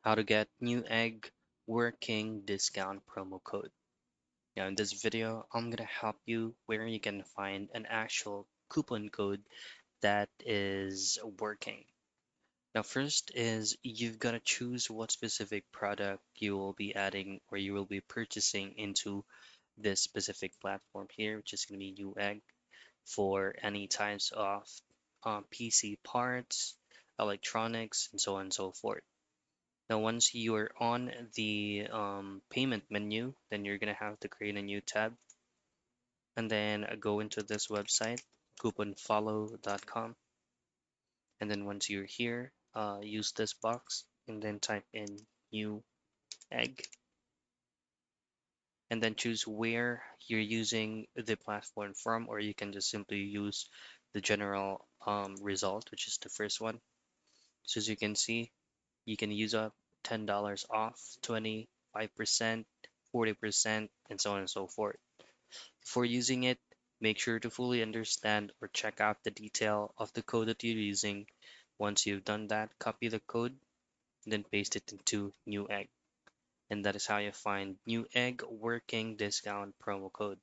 How to get Newegg working discount promo code. Now in this video, I'm gonna help you where you can find an actual coupon code that is working. Now first is you've got to choose what specific product you will be adding or you will be purchasing into this specific platform here, which is going to be Newegg for any types of PC parts, electronics, and so on and so forth. Now, once you are on the payment menu, then you're gonna have to create a new tab and then go into this website, couponfollow.com. And then once you're here, use this box and then type in new egg and then choose where you're using the platform from, or you can just simply use the general result, which is the first one. So as you can see, you can use up $10 off, 25%, 40%, and so on and so forth. Before using it, make sure to fully understand or check out the detail of the code that you're using. Once you've done that, copy the code, then paste it into Newegg. And that is how you find Newegg working discount promo code.